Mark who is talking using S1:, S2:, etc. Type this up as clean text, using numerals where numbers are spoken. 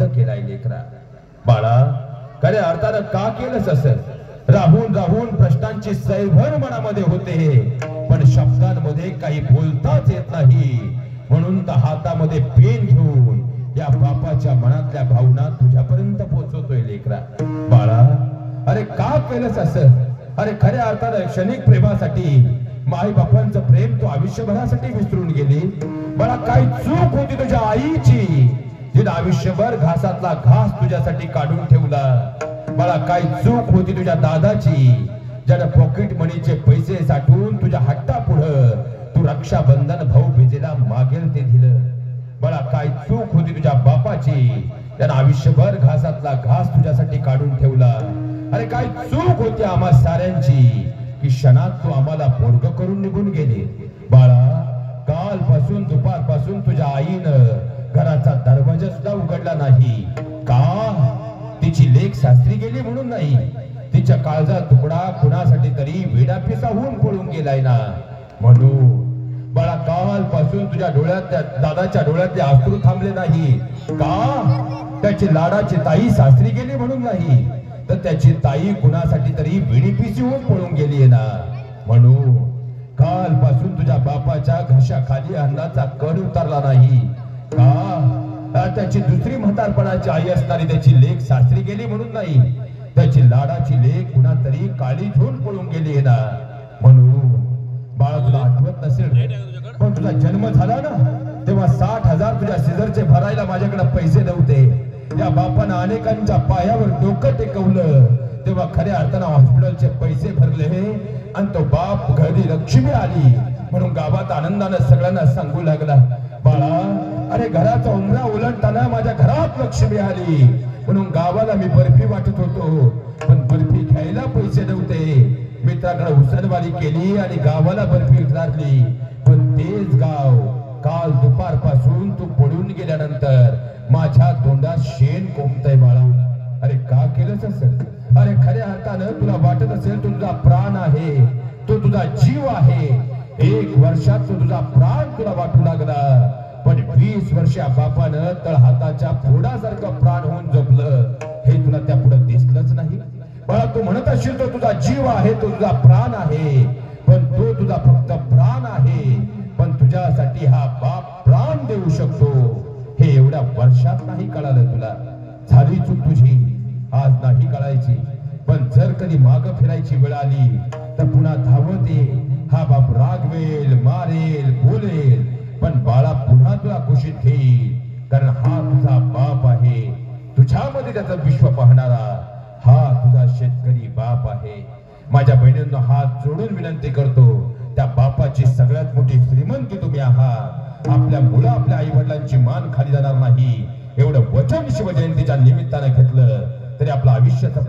S1: बंद केलाय लेकरा. बाळा, खऱ्या अर्थानं का केलंस असं? राहून राहून प्रश्नांची सैभर मनामध्ये होते, पण शब्दांमध्ये काही बोलताच येत नाही. म्हणून तर हातामध्ये पेन घेऊन या बापाच्या मनातल्या भावना तुझ्यापर्यंत पोहोचवतोय लेकरा. बाळा, अरे का केलंस असं? अरे खऱ्या अर्थानं क्षणिक प्रेमासाठी माई बापांचं प्रेम तू आयुष्यभरासाठी विसरून गेली. बाळा, काय चूक होती तुझ्या आईची, जिने आयुष्यभर घासातला घास तुझ्यासाठी काढून ठेवला. बाळा, काय चूक होती तुझ्या दादाची, ज्याने पॉकेट मनीचे पैसे साठवून तुझ्या हट्टा पुढं तू रक्षाबंधन भाऊबीजेला मागेल ते दिलं. बाळा, काय चूक होती तुझ्या बापाची, त्यानं आयुष्यभर घासातला घास तुझ्यासाठी काढून ठेवला. अरे काय चूक होती आम्हा साऱ्यांची की क्षणात तू आम्हाला पोरग करून निघून गेली. बाळा, कालपासून दुपारपासून तुझ्या आईनं घराचा दरवाजा सुद्धा उघडला नाही. का? तिची लेक सासरी गेली म्हणून नाही, तिच्या काळजा तुकडा कुणासाठी तरी वेडापिसा होऊन पळून गेलाय ना म्हणून. बाळा, कालपासून तुझ्या डोळ्यातल्या दादाच्या डोळ्यातले अश्रू थांबले नाही. का? त्याची लाडाची ताई सासरी गेली म्हणून नाही, तर त्याची ताई कुणासाठी तरी वेडीपिसी होऊन पळून गेली ना म्हणून. कालपासून तुझ्या बापाच्या घशाखाली अन्नाचा कण उतरला नाही. का? त्याची दुसरी म्हातारपणाची आई असणारी त्याची लेक सासरी गेली म्हणून नाही, त्याची लाडाची लेक कुणा तरी काळी घेऊन पळून गेली ना म्हणून. बाळा, तुला आठवत नसेल, पण तुझा जन्म झाला ना तेव्हा 60,000 तुझ्या सिजरचे भरायला माझ्याकडे पैसे नव्हते. त्या बापानं अनेकांच्या पायावर डोकं टेकवलं, तेव्हा खऱ्या अर्थानं हॉस्पिटलचे पैसे भरले आणि तो बाप घरी लक्ष्मी आली म्हणून गावात आनंदानं सगळ्यांना सांगू लागला. बाळा, अरे घराचा उमरा उलटताना माझ्या घरात लक्ष्मी आली म्हणून गावाला मी बर्फी वाटत होतो, पण बर्फी घ्यायला पैसे नव्हते. मित्राकडे उसनवारी केली आणि गावाला बर्फी उतरली, पण तेच गाव काल दुपारपासून तू पळून गेल्यानंतर माझ्या तोंडात शेण कोंबतय. बाळा, अरे का केलंस असं? अरे खऱ्या अर्थानं तुला वाटत असेल तुझा प्राण आहे, तो तुझा जीव आहे. 1 वर्षात तो तुझा प्राण तुला वाटू लागला, पण 20 वर्षा बापानं तळहाताच्या फोडासारखं प्राण होऊन जपलं, हे तुला त्या पुढे दिसलंच नाही. बाळा, तू म्हणत असशील तो तुझा जीव आहे, तो तुझा प्राण आहे, पण तो तुझा फक्त प्राण आहे. पण तुझ्यासाठी हा बाप प्राण देऊ शकतो हे एवढ्या वर्षात नाही कळालं तुला. झाली चूक तुझी, आज नाही कळायची, पण जर कधी माग फिरायची वेळ आली तर पुन्हा धावत ये. हा बाप रागवेल, मारेल, बोलेल, पण बाळा पुन्हा तुला कुशीत घेईल, कारण हा तुझा बाप आहे. तुझ्यामध्ये त्याचं विश्व पाहणारा हा तुझा शेतकरी बाप आहे. माझ्या बहिणींना हात जोडून विनंती करतो, त्या बापाची सगळ्यात मोठी श्रीमंती तुम्ही आहात. आपल्या मुलं आपल्या आई वडिलांची मान खाली जाणार नाही एवढं वचन शिवजयंतीच्या निमित्तानं घेतलं तरी आपलं आयुष्य